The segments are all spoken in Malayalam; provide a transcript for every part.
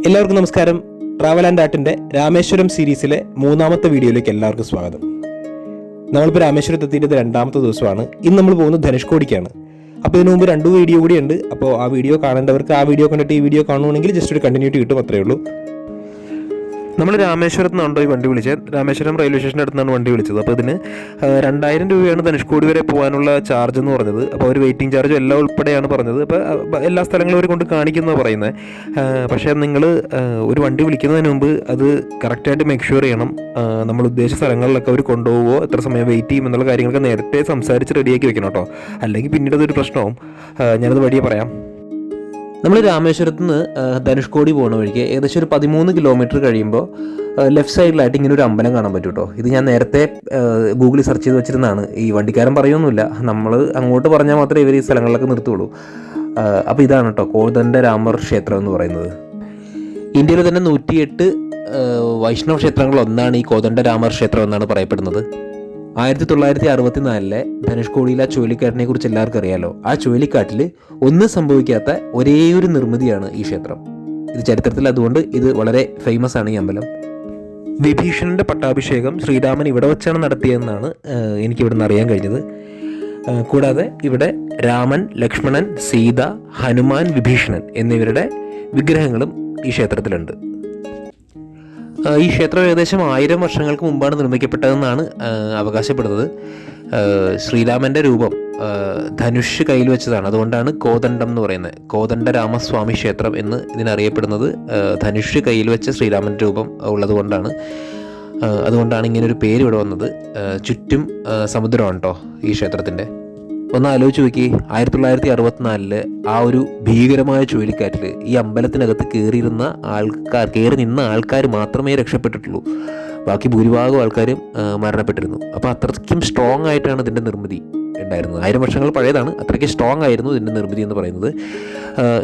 എല്ലാവർക്കും നമസ്കാരം. ട്രാവൽ ആൻഡ് ആർട്ടിൻ്റെ രാമേശ്വരം സീരീസിലെ മൂന്നാമത്തെ വീഡിയോയിലേക്ക് എല്ലാവർക്കും സ്വാഗതം. നമ്മളിപ്പോൾ രാമേശ്വരത്ത് എത്തിയിട്ട് രണ്ടാമത്തെ ദിവസമാണ്. ഇന്ന് നമ്മൾ പോകുന്നത് ധനുഷ്കോടിക്കാണ്. അപ്പോൾ ഇതിനു മുമ്പ് 2 വീഡിയോ കൂടി ഉണ്ട്. അപ്പോൾ ആ വീഡിയോ കാണേണ്ടവർക്ക് ആ വീഡിയോ കണ്ടിട്ട് ഈ വീഡിയോ കാണുകയാണെങ്കിൽ ജസ്റ്റ് ഒരു കണ്ടിന്യൂറ്റി കിട്ടും, അത്രയേ ഉള്ളൂ. നമ്മൾ രാമേശ്വരത്ത് നിന്നാണ് ഈ വണ്ടി വിളിച്ചത്. രാമേശ്വരം റെയിൽവേ സ്റ്റേഷൻ്റെ അടുത്താണ് വണ്ടി വിളിച്ചത്. അപ്പോൾ ഇതിന് 2000 രൂപയാണ് ധനുഷ്കോടി വരെ പോകാനുള്ള ചാർജ് എന്ന് പറഞ്ഞത്. അപ്പോൾ ഒരു വെയിറ്റിംഗ് ചാർജും എല്ലാം ഉൾപ്പെടെയാണ് പറഞ്ഞത്. അപ്പോൾ എല്ലാ സ്ഥലങ്ങളും അവർ കൊണ്ട് കാണിക്കുന്നതാണ് പറയുന്നത്. പക്ഷേ നിങ്ങൾ ഒരു വണ്ടി വിളിക്കുന്നതിന് മുമ്പ് അത് കറക്റ്റായിട്ട് മേക്ക് ഷുവർ ചെയ്യണം. നമ്മൾ ഉദ്ദേശിച്ച സ്ഥലങ്ങളിലൊക്കെ അവർ കൊണ്ടുപോകുമോ, എത്ര സമയം വെയിറ്റ് ചെയ്യും എന്നുള്ള കാര്യങ്ങളൊക്കെ നേരത്തെ സംസാരിച്ച് റെഡിയാക്കി വെക്കണം കേട്ടോ. അല്ലെങ്കിൽ പിന്നീട് അതൊരു പ്രശ്നമാവും. ഞാനത് വഴിയെ പറയാം. നമ്മൾ രാമേശ്വരത്ത് നിന്ന് ധനുഷ്കോടി പോകുന്ന വഴിക്ക് ഏകദേശം ഒരു 13 കിലോമീറ്റർ കഴിയുമ്പോൾ ലെഫ്റ്റ് സൈഡിലായിട്ട് ഇങ്ങനെ ഒരു അമ്പലം കാണാൻ പറ്റും കേട്ടോ. ഇത് ഞാൻ നേരത്തെ ഗൂഗിളിൽ സെർച്ച് ചെയ്ത് വെച്ചിരുന്നതാണ്. ഈ വണ്ടിക്കാരൻ പറയുമൊന്നുമില്ല, നമ്മൾ അങ്ങോട്ട് പറഞ്ഞാൽ മാത്രമേ ഇവർ ഈ സ്ഥലങ്ങളിലൊക്കെ നിർത്തുള്ളൂ. അപ്പോൾ ഇതാണ് കേട്ടോ കോദണ്ഡ രാമർ ക്ഷേത്രം എന്ന് പറയുന്നത്. ഇന്ത്യയിൽ തന്നെ 108 വൈഷ്ണവ ക്ഷേത്രങ്ങളൊന്നാണ് ഈ കോദണ്ഡ രാമർ ക്ഷേത്രം എന്നാണ് പറയപ്പെടുന്നത്. 1964 ധനുഷ്കോടിയിലെ ആ ചുഴലിക്കാറ്റിനെ കുറിച്ച് എല്ലാവർക്കും അറിയാലോ. ആ ചുഴലിക്കാറ്റിൽ ഒന്നും സംഭവിക്കാത്ത ഒരേയൊരു നിർമ്മിതിയാണ് ഈ ക്ഷേത്രം. ഇത് ചരിത്രത്തിൽ അതുകൊണ്ട് ഇത് വളരെ ഫേമസ് ആണ് ഈ അമ്പലം. വിഭീഷണന്റെ പട്ടാഭിഷേകം ശ്രീരാമൻ ഇവിടെ വെച്ചാണ് നടത്തിയതെന്നാണ് എനിക്കിവിടെ നിന്ന് അറിയാൻ കഴിഞ്ഞത്. കൂടാതെ ഇവിടെ രാമൻ, ലക്ഷ്മണൻ, സീത, ഹനുമാൻ, വിഭീഷണൻ എന്നിവരുടെ വിഗ്രഹങ്ങളും ഈ ക്ഷേത്രത്തിലുണ്ട്. ഈ ക്ഷേത്രം ഏകദേശം 1000 വർഷങ്ങൾക്ക് മുമ്പാണ് നിർമ്മിക്കപ്പെട്ടതെന്നാണ് അവകാശപ്പെടുന്നത്. ശ്രീരാമൻ്റെ രൂപം ധനുഷ് കയ്യിൽ വെച്ചതാണ്. അതുകൊണ്ടാണ് കോദണ്ഡം എന്ന് പറയുന്നത്. കോദണ്ഡ രാമസ്വാമി ക്ഷേത്രം എന്ന് ഇതിനറിയപ്പെടുന്നത് ധനുഷ് കയ്യിൽ വെച്ച ശ്രീരാമൻ്റെ രൂപം ഉള്ളത് കൊണ്ടാണ്. അതുകൊണ്ടാണ് ഇങ്ങനൊരു പേര് ഇവിടെ വന്നത്. ചുറ്റും സമുദ്രമാണ് കേട്ടോ ഈ ക്ഷേത്രത്തിൻ്റെ. ഒന്ന് ആലോചിച്ച് നോക്കി, 1964 ആ ഒരു ഭീകരമായ ചുഴലിക്കാറ്റിൽ ഈ അമ്പലത്തിനകത്ത് കയറി നിന്ന ആൾക്കാർ മാത്രമേ രക്ഷപ്പെട്ടിട്ടുള്ളൂ. ബാക്കി ഭൂരിഭാഗം ആൾക്കാരും മരണപ്പെട്ടിരുന്നു. അപ്പോൾ അത്രയ്ക്കും സ്ട്രോങ് ആയിട്ടാണ് ഇതിൻ്റെ നിർമ്മിതി ഉണ്ടായിരുന്നത്. 1000 വർഷങ്ങൾ പഴയതാണ്. അത്രയ്ക്ക് സ്ട്രോങ് ആയിരുന്നു ഇതിൻ്റെ നിർമ്മിതി എന്ന് പറയുന്നത്.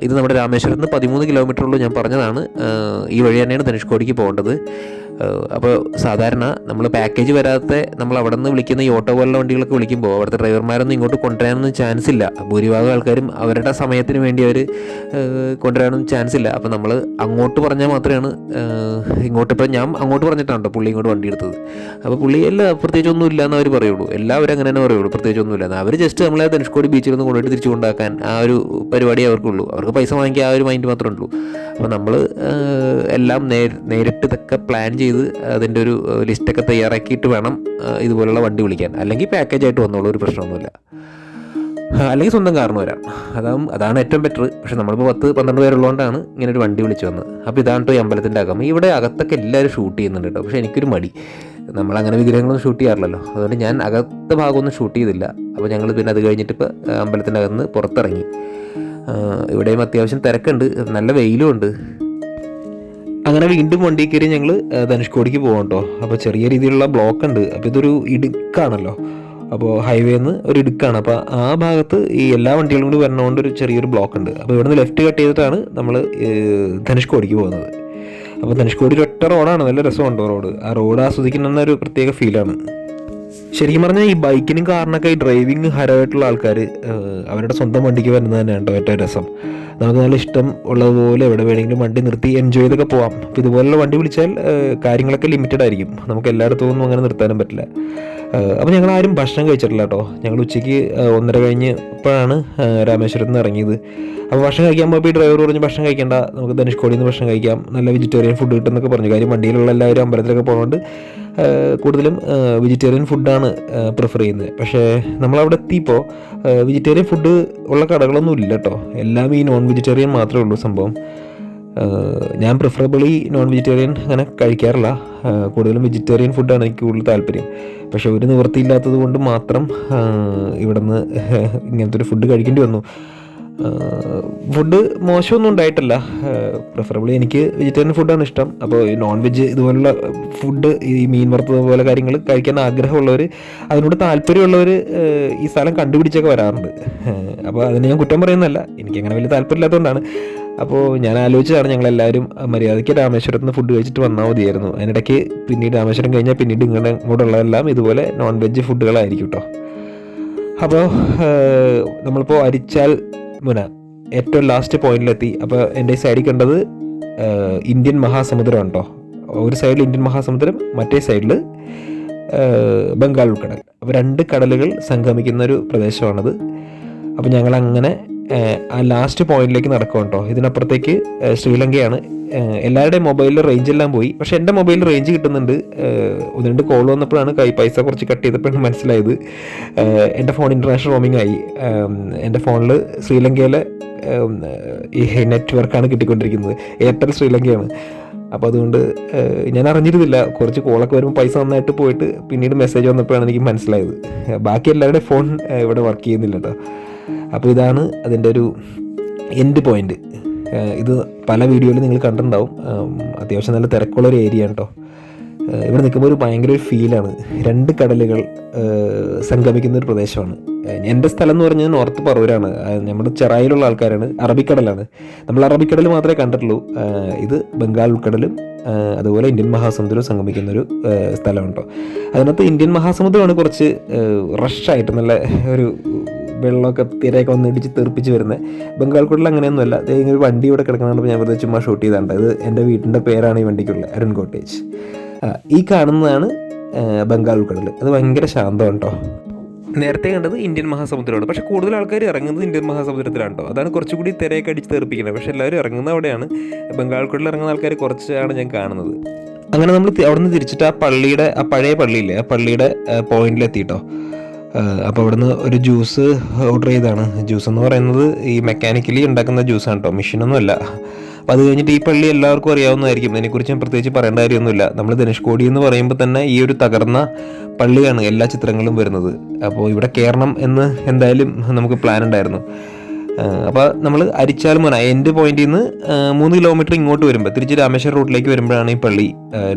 ഇത് നമ്മുടെ രാമേശ്വരത്ത് നിന്ന് 13 കിലോമീറ്ററുള്ളൂ, ഞാൻ പറഞ്ഞതാണ്. ഈ വഴി തന്നെയാണ് ധനുഷ്കോടിക്ക് പോകേണ്ടത്. അപ്പോൾ സാധാരണ നമ്മൾ പാക്കേജ് വരാത്ത നമ്മൾ അവിടെ നിന്ന് വിളിക്കുന്ന ഈ ഓട്ടോ പോലുള്ള വണ്ടികളൊക്കെ വിളിക്കുമ്പോൾ അവിടുത്തെ ഡ്രൈവർമാരൊന്നും ഇങ്ങോട്ട് കൊണ്ടുവരാനൊന്നും ചാൻസ് ഇല്ല. ഭൂരിഭാഗം ആൾക്കാരും അവരുടെ സമയത്തിന് വേണ്ടി അവർ കൊണ്ടുവരാനൊന്നും ചാൻസ് ഇല്ല. അപ്പോൾ നമ്മൾ അങ്ങോട്ട് പറഞ്ഞാൽ മാത്രമാണ് ഇങ്ങോട്ടിപ്പോൾ ഞാൻ അങ്ങോട്ട് പറഞ്ഞിട്ടാണ് കേട്ടോ പുള്ളി ഇങ്ങോട്ട് വണ്ടി എടുത്തത്. അപ്പോൾ പുള്ളി പ്രത്യേകിച്ചൊന്നും ഇല്ല എന്ന് അവർ പറയുള്ളൂ. എല്ലാവരും അങ്ങനെ തന്നെ പറയുള്ളൂ, പ്രത്യേകിച്ചൊന്നുമില്ല. അവർ ജസ്റ്റ് നമ്മളെ ധനുഷ്കോടി ബീച്ചിൽ നിന്ന് കൊണ്ടുപോയിട്ട് തിരിച്ചു കൊണ്ടാക്കാൻ ആ ഒരു പരിപാടി അവർക്കുള്ളൂ. അവർക്ക് പൈസ വാങ്ങിക്കുക ആ ഒരു മൈൻഡ് മാത്രമേ ഉള്ളൂ. അപ്പോൾ നമ്മൾ എല്ലാം നേരിട്ട് ഇതൊക്കെ പ്ലാൻ ചെയ്ത് അതിൻ്റെ ഒരു ലിസ്റ്റൊക്കെ തയ്യാറാക്കിയിട്ട് വേണം ഇതുപോലുള്ള വണ്ടി വിളിക്കാൻ. അല്ലെങ്കിൽ പാക്കേജായിട്ട് വന്നോളൂ, ഒരു പ്രശ്നമൊന്നുമില്ല. അല്ലെങ്കിൽ സ്വന്തം കാറിന് വരാം, അതാണ് ഏറ്റവും ബെറ്റർ. പക്ഷെ നമ്മളിപ്പോൾ 10-12 പേരുള്ളതുകൊണ്ടാണ് ഇങ്ങനെ ഒരു വണ്ടി വിളിച്ചു വന്നത്. അപ്പോൾ ഇതാണ് കേട്ടോ ഈ അമ്പലത്തിൻ്റെ അകം. ഇവിടെ അകത്തൊക്കെ എല്ലാവരും ഷൂട്ട് ചെയ്യുന്നുണ്ട് കേട്ടോ. പക്ഷേ എനിക്കൊരു മടി, നമ്മളങ്ങനെ വിഗ്രഹങ്ങളൊന്നും ഷൂട്ട് ചെയ്യാറില്ലല്ലോ. അതുകൊണ്ട് ഞാൻ അകത്തെ ഭാഗമൊന്നും ഷൂട്ട് ചെയ്തില്ല. അപ്പോൾ ഞങ്ങൾ പിന്നെ അത് കഴിഞ്ഞിട്ട് ഇപ്പോൾ അമ്പലത്തിൻ്റെ അകത്ത് പുറത്തിറങ്ങി. ഇവിടെയും അത്യാവശ്യം തിരക്കുണ്ട്, നല്ല വെയിലും ഉണ്ട്. അങ്ങനെ വീണ്ടും വണ്ടി കയറി ഞങ്ങൾ ധനുഷ്കോടിക്ക് പോകാം കേട്ടോ. അപ്പോൾ ചെറിയ രീതിയിലുള്ള ബ്ലോക്ക് ഉണ്ട്. അപ്പോൾ ഇതൊരു ഇടുക്കാണല്ലോ, അപ്പോൾ ഹൈവേന്ന് ഒരു ഇടുക്കാണ്. അപ്പോൾ ആ ഭാഗത്ത് ഈ എല്ലാ വണ്ടികളും കൂടി വരണതുകൊണ്ട് ഒരു ചെറിയൊരു ബ്ലോക്ക് ഉണ്ട്. അപ്പോൾ ഇവിടുന്ന് ലെഫ്റ്റ് കട്ട് ചെയ്തിട്ടാണ് നമ്മൾ ധനുഷ്കോടിക്ക് പോകുന്നത്. അപ്പോൾ ധനുഷ്കോടി ഒറ്റ റോഡാണ്, നല്ല രസമുണ്ട് റോഡ്. ആ റോഡ് ആസ്വദിക്കുന്ന ഒരു പ്രത്യേക ഫീലാണ്. ശരിക്കും പറഞ്ഞാൽ ഈ ബൈക്കിനും കാറിനൊക്കെ ഈ ഡ്രൈവിങ് ഹരമായിട്ടുള്ള ആൾക്കാർ അവരുടെ സ്വന്തം വണ്ടിക്ക് വരുന്നത് തന്നെയാണ് കേട്ടോ ഏറ്റവും രസം. നമുക്ക് നല്ല ഇഷ്ടം ഉള്ളതുപോലെ എവിടെ വേണമെങ്കിലും വണ്ടി നിർത്തി എൻജോയ് ചെയ്തൊക്കെ പോവാം. അപ്പോൾ ഇതുപോലുള്ള വണ്ടി വിളിച്ചാൽ കാര്യങ്ങളൊക്കെ ലിമിറ്റഡ് ആയിരിക്കും. നമുക്ക് എല്ലായിടത്തും ഒന്നും അങ്ങനെ നിർത്താനും പറ്റില്ല. അപ്പോൾ ഞങ്ങൾ ആരും ഭക്ഷണം കഴിച്ചിട്ടില്ല കേട്ടോ. ഞങ്ങൾ ഉച്ചയ്ക്ക് 1:30 കഴിഞ്ഞപ്പോഴാണ് രാമേശ്വരത്ത് നിന്ന് ഇറങ്ങിയത്. അപ്പോൾ ഭക്ഷണം കഴിക്കാൻ പോയപ്പോൾ ഈ ഡ്രൈവർ പറഞ്ഞ് ഭക്ഷണം കഴിക്കേണ്ട, നമുക്ക് ധനുഷ്കോടിയിൽ നിന്ന് ഭക്ഷണം കഴിക്കാം, നല്ല വെജിറ്റേറിയൻ ഫുഡ് കിട്ടുമെന്നൊക്കെ പറഞ്ഞു. കാര്യം വണ്ടിയിലുള്ള എല്ലാവരും അമ്പലത്തിലൊക്കെ പോകുന്നതുകൊണ്ട് കൂടുതലും വെജിറ്റേറിയൻ ഫുഡാണ് പ്രിഫർ ചെയ്യുന്നത്. പക്ഷേ നമ്മളവിടെ എത്തിയപ്പോൾ വെജിറ്റേറിയൻ ഫുഡ് ഉള്ള കടകളൊന്നും ഇല്ല കേട്ടോ. എല്ലാം ഈ നോൺ വെജിറ്റേറിയൻ മാത്രമേ ഉള്ളൂ സംഭവം. ഞാൻ പ്രിഫറബിളി നോൺ വെജിറ്റേറിയൻ അങ്ങനെ കഴിക്കാറില്ല. കൂടുതലും വെജിറ്റേറിയൻ ഫുഡാണ് എനിക്ക് കൂടുതൽ താല്പര്യം. പക്ഷേ ഒരു നിവൃത്തിയില്ലാത്തത് കൊണ്ട് മാത്രം ഇവിടുന്ന് ഇങ്ങനത്തെ ഒരു ഫുഡ് കഴിക്കേണ്ടി വന്നു. ഫുഡ് മോശമൊന്നും ഉണ്ടായിട്ടില്ല. പ്രിഫറബിളി എനിക്ക് വെജിറ്റേറിയൻ ഫുഡാണ് ഇഷ്ടം. അപ്പോൾ ഈ നോൺ വെജ് ഇതുപോലുള്ള ഫുഡ്, ഈ മീൻ വറുത്തത് പോലെ കാര്യങ്ങൾ കഴിക്കാൻ ആഗ്രഹമുള്ളവർ, അതിനോട് താല്പര്യമുള്ളവർ ഈ സ്ഥലം കണ്ടുപിടിച്ചൊക്കെ വരാറുണ്ട്. അപ്പോൾ അതിന് ഞാൻ കുറ്റം പറയുന്നതല്ല, എനിക്കങ്ങനെ വലിയ താല്പര്യമില്ലാത്തതുകൊണ്ടാണ്. അപ്പോൾ ഞാൻ ആലോചിച്ചതാണ് ഞങ്ങളെല്ലാവരും മര്യാദയ്ക്ക് രാമേശ്വരത്ത് നിന്ന് ഫുഡ് കഴിച്ചിട്ട് വന്നാൽ മതിയായിരുന്നു. അതിനിടയ്ക്ക് പിന്നീട് രാമേശ്വരം കഴിഞ്ഞാൽ പിന്നീട് ഇങ്ങോട്ടുള്ളതെല്ലാം ഇതുപോലെ നോൺ വെജ് ഫുഡുകളായിരിക്കും കേട്ടോ. അപ്പോൾ നമ്മളിപ്പോൾ അരിച്ചാൽ മുന ഏറ്റവും ലാസ്റ്റ് പോയിന്റിലെത്തി. അപ്പോൾ എൻ്റെ സൈഡിൽ കണ്ടത് ഇന്ത്യൻ മഹാസമുദ്രം ഉണ്ടോ, ഒരു സൈഡിൽ ഇന്ത്യൻ മഹാസമുദ്രം, മറ്റേ സൈഡിൽ ബംഗാൾ ഉൾക്കടൽ. അപ്പോൾ 2 കടലുകൾ സംഗമിക്കുന്ന ഒരു പ്രദേശമാണത്. അപ്പോൾ ഞങ്ങളങ്ങനെ ആ ലാസ്റ്റ് പോയിന്റിലേക്ക് നടക്കും കേട്ടോ. ഇതിനപ്പുറത്തേക്ക് ശ്രീലങ്കയാണ്. എല്ലാവരുടെയും മൊബൈലിൽ റേഞ്ച് എല്ലാം പോയി, പക്ഷേ എൻ്റെ മൊബൈലിൽ റേഞ്ച് കിട്ടുന്നുണ്ട്. 1-2 കോൾ വന്നപ്പോഴാണ് പൈസ കുറച്ച് കട്ട് ചെയ്തപ്പോഴാണ് മനസ്സിലായത് എൻ്റെ ഫോൺ ഇൻ്റർനാഷണൽ റോമിംഗ് ആയി. എൻ്റെ ഫോണിൽ ശ്രീലങ്കയിലെ ഈ നെറ്റ്വർക്കാണ് കിട്ടിക്കൊണ്ടിരിക്കുന്നത്. എയർടെൽ ശ്രീലങ്കയാണ്. അപ്പോൾ അതുകൊണ്ട് ഞാൻ അറിഞ്ഞിരുന്നില്ല. കുറച്ച് കോളൊക്കെ വരുമ്പോൾ പൈസ നന്നായിട്ട് പോയിട്ട് പിന്നീട് മെസ്സേജ് വന്നപ്പോഴാണ് എനിക്ക് മനസ്സിലായത്. ബാക്കി എല്ലാവരുടെയും ഫോൺ ഇവിടെ വർക്ക് ചെയ്യുന്നില്ല കേട്ടോ. അപ്പോൾ ഇതാണ് അതിൻ്റെ ഒരു എൻഡ് പോയിൻ്റ്. ഇത് പല വീഡിയോയിലും നിങ്ങൾ കണ്ടിട്ടുണ്ടാവും. അത്യാവശ്യം നല്ല തിരക്കുള്ളൊരു ഏരിയ ആണ് കേട്ടോ. ഇവിടെ നിൽക്കുമ്പോൾ ഒരു ഭയങ്കര ഒരു ഫീലാണ്. 2 കടലുകൾ സംഗമിക്കുന്ന ഒരു പ്രദേശമാണ്. എൻ്റെ സ്ഥലം എന്ന് പറഞ്ഞാൽ നോർത്ത് പറവൂരാണ്. നമ്മുടെ ചെറായിലുള്ള ആൾക്കാരാണ്. അറബിക്കടലാണ്. നമ്മൾ അറബിക്കടൽ മാത്രമേ കണ്ടിട്ടുള്ളൂ. ഇത് ബംഗാൾ ഉൾക്കടലും അതുപോലെ ഇന്ത്യൻ മഹാസമുദ്രവും സംഗമിക്കുന്നൊരു സ്ഥലമാണ് കേട്ടോ. അതിനകത്ത് ഇന്ത്യൻ മഹാസമുദ്രമാണ് കുറച്ച് റഷായിട്ട് നല്ല ഒരു വെള്ളമൊക്കെ തിരയൊക്കെ വന്ന് ഇടിച്ച് തെറിപ്പിച്ച് വരുന്നത്. ബംഗാൾ കുടൽ അങ്ങനെയൊന്നുമല്ല. ഒരു വണ്ടി ഇവിടെ കിടക്കണപ്പോൾ ഞാൻ വെറുതെ ചുമ്മാ ഷൂട്ട് ചെയ്താണ്ട്. ഇത് എൻ്റെ വീട്ടിൻ്റെ പേരാണ് ഈ വണ്ടിക്കുള്ളത്, അരുൺ കോട്ടേജ്. ഈ കാണുന്നതാണ് ബംഗാൾ ഉൾക്കടൽ. അത് ഭയങ്കര ശാന്തമാണ് കേട്ടോ. നേരത്തെ കണ്ടത് ഇന്ത്യൻ മഹാസമുദ്രമാണ്. പക്ഷേ കൂടുതൽ ആൾക്കാർ ഇറങ്ങുന്നത് ഇന്ത്യൻ മഹാസമുദ്രത്തിലാണ് കേട്ടോ. അതാണ് കുറച്ചുകൂടി തിരയൊക്കെ അടിച്ച് തെറിപ്പിക്കുന്നത്. പക്ഷേ എല്ലാവരും ഇറങ്ങുന്നത് അവിടെയാണ്. ബംഗാൾ ഉൾക്കടലിൽ ഇറങ്ങുന്ന ആൾക്കാർ കുറച്ചാണ് ഞാൻ കാണുന്നത്. അങ്ങനെ നമ്മൾ അവിടെ നിന്ന് തിരിച്ചിട്ട് ആ പഴയ പള്ളിയില്ലേ, ആ പള്ളിയുടെ പോയിന്റിലെത്തിയിട്ടോ. അപ്പോൾ അവിടുന്ന് ഒരു ജ്യൂസ് ഓർഡർ ചെയ്താണ്. ജ്യൂസ് എന്ന് പറയുന്നത് ഈ മെക്കാനിക്കലി ഉണ്ടാക്കുന്ന ജ്യൂസാണ് കേട്ടോ, മെഷീനൊന്നും അല്ല. അപ്പോൾ അത് കഴിഞ്ഞിട്ട് ഈ പള്ളി എല്ലാവർക്കും അറിയാവുന്നതായിരിക്കും. അതിനെക്കുറിച്ച് ഞാൻ പ്രത്യേകിച്ച് പറയേണ്ട കാര്യമൊന്നുമില്ല. നമ്മൾ ധനുഷ്കോടി എന്ന് പറയുമ്പോൾ തന്നെ ഈ ഒരു തകർന്ന പള്ളിയാണ് എല്ലാ ചിത്രങ്ങളും വരുന്നത്. അപ്പോൾ ഇവിടെ കയറണം എന്ന് എന്തായാലും നമുക്ക് പ്ലാൻ ഉണ്ടായിരുന്നു. അപ്പോൾ നമ്മൾ അരിച്ചാൽമോന എൻഡ് പോയിന്റിൽ നിന്ന് 3 കിലോമീറ്റർ ഇങ്ങോട്ട് വരുമ്പോൾ തിരിച്ച് രാമേശ്വരം റൂട്ടിലേക്ക് വരുമ്പോഴാണ് ഈ പള്ളി.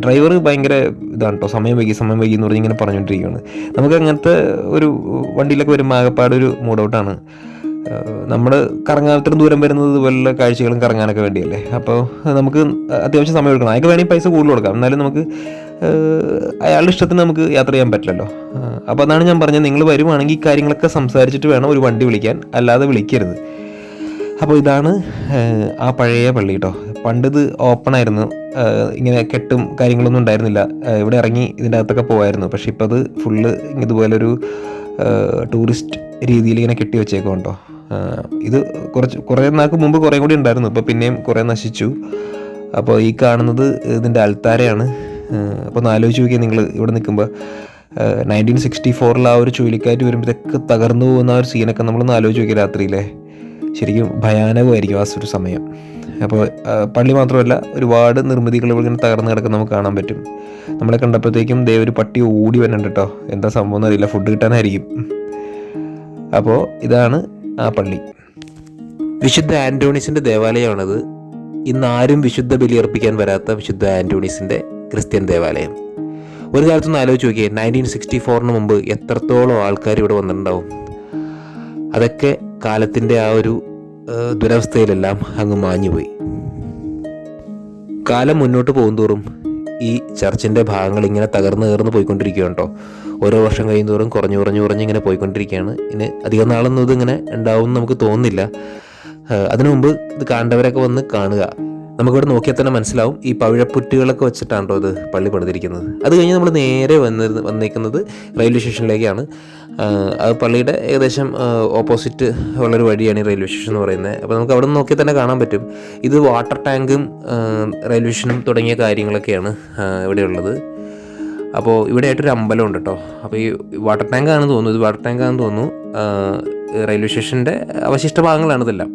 ഡ്രൈവർ ഭയങ്കര ഇതാണ് കേട്ടോ, സമയം വൈകി എന്ന് പറഞ്ഞ് ഇങ്ങനെ പറഞ്ഞുകൊണ്ടിരിക്കുകയാണ്. നമുക്ക് അങ്ങനത്തെ ഒരു വണ്ടിയിലൊക്കെ വരുമ്പോൾ ആകെപ്പാടൊരു മൂഡൗട്ടാണ്. നമ്മൾ കറങ്ങാൻ ഇത്ര ദൂരം വരുന്നത് ഇതുപോലുള്ള കാഴ്ചകളും കറങ്ങാനൊക്കെ വേണ്ടിയല്ലേ. അപ്പോൾ നമുക്ക് അത്യാവശ്യം സമയം എടുക്കണം. അതൊക്കെ വേണമെങ്കിൽ പൈസ കൂടുതൽ കൊടുക്കാം, എന്നാലും നമുക്ക് അയാളുടെ ഇഷ്ടത്തിന് നമുക്ക് യാത്ര ചെയ്യാൻ പറ്റില്ലല്ലോ. അപ്പോൾ അതാണ് ഞാൻ പറഞ്ഞത്, നിങ്ങൾ വരുവാണെങ്കിൽ ഈ കാര്യങ്ങളൊക്കെ സംസാരിച്ചിട്ട് വേണം ഒരു വണ്ടി വിളിക്കാൻ, അല്ലാതെ വിളിക്കരുത്. അപ്പോൾ ഇതാണ് ആ പഴയ പള്ളി കേട്ടോ. പണ്ടിത് ഓപ്പണായിരുന്നു, ഇങ്ങനെ കെട്ടും കാര്യങ്ങളൊന്നും ഉണ്ടായിരുന്നില്ല. ഇവിടെ ഇറങ്ങി ഇതിൻ്റെ അകത്തൊക്കെ പോകായിരുന്നു. പക്ഷേ ഇപ്പോൾ അത് ഫുള്ള് ഇതുപോലൊരു ടൂറിസ്റ്റ് രീതിയിൽ ഇങ്ങനെ കെട്ടി വെച്ചേക്കും കേട്ടോ. ഇത് കുറേ നാൾക്ക് മുമ്പ് കുറേ കൂടി ഉണ്ടായിരുന്നു, ഇപ്പോൾ പിന്നെയും കുറേ നശിച്ചു. അപ്പോൾ ഈ കാണുന്നത് ഇതിൻ്റെ അൾത്താരയാണ്. അപ്പോൾ ഒന്ന് ആലോചിച്ച് നോക്കിയാൽ നിങ്ങൾ ഇവിടെ നിൽക്കുമ്പോൾ 1964 ആ ഒരു ചുഴലിക്കാറ്റ് വരുമ്പോഴത്തേക്ക് തകർന്നു പോകുന്ന ആ ഒരു സീനൊക്കെ നമ്മളൊന്ന് ആലോചിച്ച് നോക്കിയാൽ രാത്രിയിലെ ശരിക്കും ഭയാനകമായിരിക്കും ആ ഒരു സമയം. അപ്പോൾ പള്ളി മാത്രമല്ല, ഒരുപാട് നിർമ്മിതികൾ ഇങ്ങനെ തകർന്ന് കിടക്കുന്ന നമുക്ക് കാണാൻ പറ്റും. നമ്മളെ കണ്ടപ്പോഴത്തേക്കും ഒരു പട്ടി ഓടി വരുന്നുണ്ട് കേട്ടോ. എന്താ സംഭവം എന്നറിയില്ല, ഫുഡ് കിട്ടാനായിരിക്കും. അപ്പോൾ ഇതാണ് ആ പള്ളി. വിശുദ്ധ ആൻ്റോണീസിൻ്റെ ദേവാലയമാണത്. ഇന്നാരും വിശുദ്ധ ബലിയർപ്പിക്കാൻ വരാത്ത വിശുദ്ധ ആൻ്റോണീസിൻ്റെ ക്രിസ്ത്യൻ ദേവാലയം. ഒരു കാലത്തൊന്ന് ആലോചിച്ച് നോക്കിയേ, 1964 മുമ്പ് എത്രത്തോളം ആൾക്കാർ ഇവിടെ വന്നിട്ടുണ്ടാവും. അതൊക്കെ കാലത്തിൻ്റെ ആ ഒരു ദുരവസ്ഥയിലെല്ലാം അങ്ങ് മാഞ്ഞുപോയി. കാലം മുന്നോട്ട് പോകുന്തോറും ഈ ചർച്ചിൻ്റെ ഭാഗങ്ങൾ ഇങ്ങനെ തകർന്ന് പോയിക്കൊണ്ടിരിക്കുകയാണ് കേട്ടോ. ഓരോ വർഷം കഴിയുന്തോറും കുറഞ്ഞ് ഇങ്ങനെ പോയിക്കൊണ്ടിരിക്കുകയാണ്. ഇനി അധികം നാളൊന്നും ഇതിങ്ങനെ ഉണ്ടാവും നമുക്ക് തോന്നുന്നില്ല. അതിനു മുമ്പ് ഇത് കാണേണ്ടവരൊക്കെ വന്ന് കാണുക. നമുക്കിവിടെ നോക്കിയാൽ തന്നെ മനസ്സിലാവും. ഈ പവിഴപ്പുറ്റുകളൊക്കെ വെച്ചിട്ടാണോ ഇത് പള്ളി പണിതിരിക്കുന്നത്. അത് കഴിഞ്ഞ് നമ്മൾ നേരെ വന്നിരിക്കുന്നത് റെയിൽവേ സ്റ്റേഷനിലേക്കാണ്. അത് പള്ളിയുടെ ഏകദേശം ഓപ്പോസിറ്റ് ഉള്ളൊരു വഴിയാണ് ഈ റെയിൽവേ സ്റ്റേഷൻ എന്ന് പറയുന്നത്. അപ്പോൾ നമുക്ക് അവിടെ നിന്ന് നോക്കിയാൽ തന്നെ കാണാൻ പറ്റും. ഇത് വാട്ടർ ടാങ്കും റെയിൽവേ സ്റ്റേഷനും തുടങ്ങിയ കാര്യങ്ങളൊക്കെയാണ് ഇവിടെയുള്ളത്. അപ്പോൾ ഇവിടെ ആയിട്ടൊരു അമ്പലം ഉണ്ട് കേട്ടോ. അപ്പോൾ ഈ വാട്ടർ ടാങ്കാണെന്ന് തോന്നുന്നു, ഇത് വാട്ടർ ടാങ്കാണെന്ന് തോന്നുന്നു. റെയിൽവേ സ്റ്റേഷൻ്റെ അവശിഷ്ട ഭാഗങ്ങളാണ് ഇതെല്ലാം.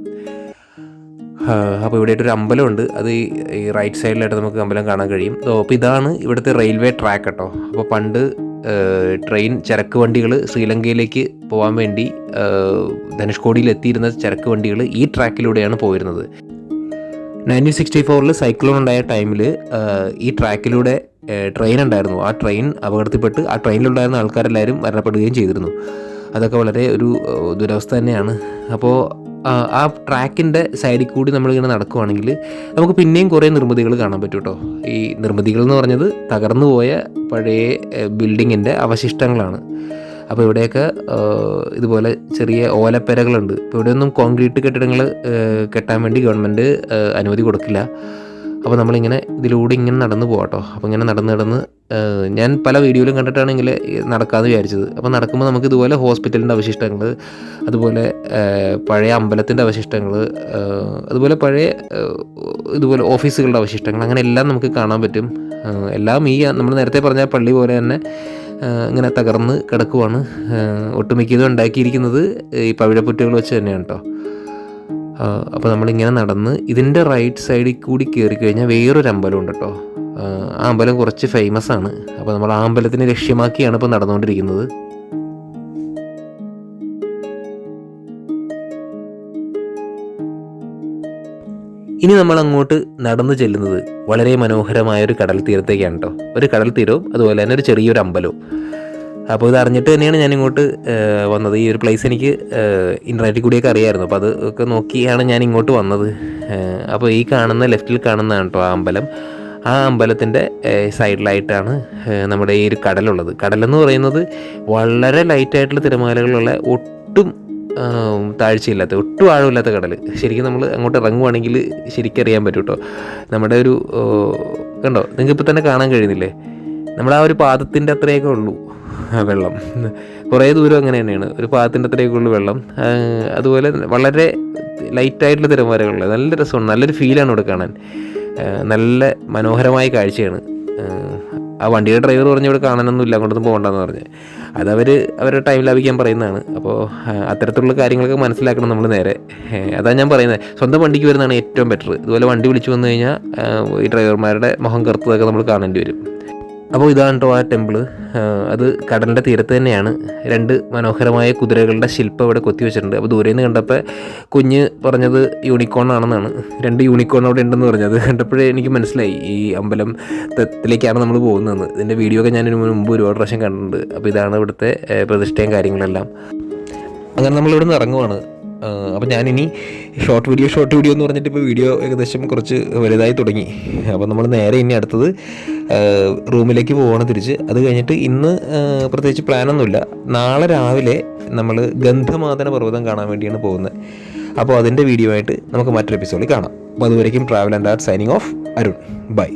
അപ്പോൾ ഇവിടെ ആയിട്ടൊരു അമ്പലമുണ്ട്. അത് ഈ റൈറ്റ് സൈഡിലായിട്ട് നമുക്ക് അമ്പലം കാണാൻ കഴിയും. അപ്പോൾ ഇതാണ് ഇവിടുത്തെ റെയിൽവേ ട്രാക്ക് കേട്ടോ. അപ്പോൾ പണ്ട് ട്രെയിൻ ചരക്ക് വണ്ടികൾ ശ്രീലങ്കയിലേക്ക് പോകാൻ വേണ്ടി ധനുഷ്കോടിയിൽ എത്തിയിരുന്ന ചരക്ക് വണ്ടികൾ ഈ ട്രാക്കിലൂടെയാണ് പോയിരുന്നത്. 1964 സൈക്ലോൺ ഉണ്ടായ ടൈമിൽ ഈ ട്രാക്കിലൂടെ ട്രെയിൻ ഉണ്ടായിരുന്നു. ആ ട്രെയിൻ അപകടത്തിൽപ്പെട്ട് ആ ട്രെയിനിലുണ്ടായിരുന്ന ആൾക്കാരെല്ലാവരും മരണപ്പെടുകയും ചെയ്തിരുന്നു. അതൊക്കെ വളരെ ഒരു ദുരവസ്ഥ തന്നെയാണ്. അപ്പോൾ ആ ട്രാക്കിൻ്റെ സൈഡിൽ കൂടി നമ്മളിങ്ങനെ നടക്കുവാണെങ്കിൽ നമുക്ക് പിന്നെയും കുറേ നിർമ്മിതികൾ കാണാൻ പറ്റും കേട്ടോ. ഈ നിർമ്മിതികൾ എന്ന് പറഞ്ഞത് തകർന്നു പോയ പഴയ ബിൽഡിങ്ങിൻ്റെ അവശിഷ്ടങ്ങളാണ്. അപ്പോൾ ഇവിടെയൊക്കെ ഇതുപോലെ ചെറിയ ഓലപ്പെരകളുണ്ട്. ഇപ്പോൾ ഇവിടെയൊന്നും കോൺക്രീറ്റ് കെട്ടിടങ്ങൾ കെട്ടാൻ വേണ്ടി ഗവൺമെൻറ് അനുമതി കൊടുക്കില്ല. അപ്പോൾ നമ്മളിങ്ങനെ ഇതിലൂടെ ഇങ്ങനെ നടന്ന് പോകാട്ടോ. അപ്പോൾ ഇങ്ങനെ നടന്ന് ഞാൻ പല വീഡിയോയിലും കണ്ടിട്ടാണെങ്കിൽ നടക്കാമെന്ന് വിചാരിച്ചത്. അപ്പോൾ നടക്കുമ്പോൾ നമുക്ക് ഇതുപോലെ ഹോസ്പിറ്റലിൻ്റെ അവശിഷ്ടങ്ങൾ, അതുപോലെ പഴയ അമ്പലത്തിൻ്റെ അവശിഷ്ടങ്ങൾ, അതുപോലെ പഴയ ഇതുപോലെ ഓഫീസുകളുടെ അവശിഷ്ടങ്ങൾ, അങ്ങനെ എല്ലാം നമുക്ക് കാണാൻ പറ്റും. എല്ലാം ഈ നമ്മൾ നേരത്തെ പറഞ്ഞ പള്ളി പോലെ തന്നെ ഇങ്ങനെ തകർന്ന് കിടക്കുവാണ്. ഒട്ടുമിക്കതും ഉണ്ടാക്കിയിരിക്കുന്നത് ഈ പവിഴപ്പുറ്റുകൾ വെച്ച് തന്നെയാണ് കേട്ടോ. അപ്പോൾ നമ്മളിങ്ങനെ നടന്ന് ഇതിൻ്റെ റൈറ്റ് സൈഡിൽ കൂടി കയറി കഴിഞ്ഞാൽ വേറൊരു അമ്പലം ഉണ്ട് കേട്ടോ. ആ അമ്പലം കുറച്ച് ഫേമസ് ആണ്. അപ്പോൾ നമ്മൾ ആ അമ്പലത്തിനെ ലക്ഷ്യമാക്കിയാണ് ഇപ്പോൾ നടന്നുകൊണ്ടിരിക്കുന്നത്. ഇനി നമ്മൾ അങ്ങോട്ട് നടന്നു ചെല്ലുന്നത് വളരെ മനോഹരമായൊരു കടൽ തീരത്തേക്കാണ് കേട്ടോ. ഒരു കടൽ തീരവും അതുപോലെ തന്നെ ഒരു ചെറിയൊരു അമ്പലവും. അപ്പോൾ ഇത് അറിഞ്ഞിട്ട് തന്നെയാണ് ഞാനിങ്ങോട്ട് വന്നത്. ഈ ഒരു പ്ലേസ് എനിക്ക് ഇൻ്റർനെറ്റിൽ കൂടിയൊക്കെ അറിയാമായിരുന്നു. അപ്പോൾ അത് ഒക്കെ നോക്കിയാണ് ഞാൻ ഇങ്ങോട്ട് വന്നത്. അപ്പോൾ ഈ കാണുന്ന ലെഫ്റ്റിൽ കാണുന്നതാണ് കേട്ടോ ആ അമ്പലം. ആ അമ്പലത്തിൻ്റെ സൈഡിലായിട്ടാണ് നമ്മുടെ ഈ ഒരു കടലുള്ളത്. കടലെന്ന് പറയുന്നത് വളരെ ലൈറ്റായിട്ടുള്ള തിരമാലകളുള്ള ഒട്ടും താഴ്ചയില്ലാത്ത, ഒട്ടും ആഴമില്ലാത്ത കടൽ. ശരിക്കും നമ്മൾ അങ്ങോട്ട് ഇറങ്ങുവാണെങ്കിൽ ശരിക്കും അറിയാൻ പറ്റും കേട്ടോ. നമ്മുടെ ഒരു കണ്ടോ, നിങ്ങൾക്ക് ഇപ്പോൾ തന്നെ കാണാൻ കഴിയുന്നില്ലേ, നമ്മുടെ ആ ഒരു പാദത്തിൻ്റെ അത്രയൊക്കെ ഉള്ളൂ വെള്ളം. കുറേ ദൂരം അങ്ങനെ തന്നെയാണ്, ഒരു പാദത്തിൻ്റെ അത്രയൊക്കെ ഉള്ളൂ വെള്ളം. അതുപോലെ വളരെ ലൈറ്റായിട്ടുള്ള തിരമാലകളുള്ള നല്ല രസമാണ്, നല്ലൊരു ഫീലാണ് ഇവിടെ കാണാൻ. നല്ല മനോഹരമായ കാഴ്ചയാണ്. ആ വണ്ടിയുടെ ഡ്രൈവർ പറഞ്ഞു ഇവിടെ കാണാനൊന്നുമില്ല, അങ്ങോട്ടൊന്നും പോകണ്ടെന്ന് പറഞ്ഞ്. അവരുടെ ടൈം ലാഭിക്കാൻ പറയുന്നതാണ്. അപ്പോൾ അത്തരത്തിലുള്ള കാര്യങ്ങളൊക്കെ മനസ്സിലാക്കണം നമ്മൾ നേരെ. അതാണ് ഞാൻ പറയുന്നത്, സ്വന്തം വണ്ടിക്ക് വരുന്നതാണ് ഏറ്റവും ബെറ്റർ. ഇതുപോലെ വണ്ടി വിളിച്ചു വന്നു കഴിഞ്ഞാൽ ഈ ഡ്രൈവർമാരുടെ മുഖം കറുത്തതൊക്കെ നമ്മൾ കാണേണ്ടി വരും. അപ്പോൾ ഇതാണ് കേട്ടോ ആ ടെമ്പിള്. അത് കടലിൻ്റെ തീരത്ത് തന്നെയാണ്. 2 മനോഹരമായ കുതിരകളുടെ ശില്പം ഇവിടെ കൊത്തി വെച്ചിട്ടുണ്ട്. അപ്പോൾ ദൂരെ നിന്ന് കണ്ടപ്പോൾ കുഞ്ഞ് പറഞ്ഞത് യൂണിക്കോൺ ആണെന്നാണ്. 2 യൂണിക്കോൺ അവിടെ ഉണ്ടെന്ന് പറഞ്ഞത് കണ്ടപ്പോഴേ എനിക്ക് മനസ്സിലായി ഈ അമ്പലത്തിലേക്കാണ് നമ്മൾ പോകുന്നതെന്ന്. ഇതിൻ്റെ വീഡിയോ ഒക്കെ ഞാൻ മുമ്പ് ഒരുപാട് പ്രാവശ്യം കണ്ടിട്ടുണ്ട്. അപ്പോൾ ഇതാണ് ഇവിടുത്തെ പ്രതിഷ്ഠയും കാര്യങ്ങളെല്ലാം. അങ്ങനെ നമ്മളിവിടെ നിന്ന് ഇറങ്ങുവാണ്. അപ്പോൾ ഞാനിനി ഷോർട്ട് വീഡിയോ എന്ന് പറഞ്ഞിട്ട് ഇപ്പോൾ വീഡിയോ ഏകദേശം കുറച്ച് വലുതായി തുടങ്ങി. അപ്പോൾ നമ്മൾ നേരെ ഇനി അടുത്തത് റൂമിലേക്ക് പോവുകയാണ് തിരിച്ച്. അത് കഴിഞ്ഞിട്ട് ഇന്ന് പ്രത്യേകിച്ച് പ്ലാനൊന്നുമില്ല. നാളെ രാവിലെ നമ്മൾ ഗന്ധമാദന പർവ്വതം കാണാൻ വേണ്ടിയാണ് പോകുന്നത്. അപ്പോൾ അതിൻ്റെ വീഡിയോ ആയിട്ട് നമുക്ക് മറ്റൊരു എപ്പിസോഡിൽ കാണാം. അപ്പോൾ അതുവരേക്കും travel and art signing off, Arun. By.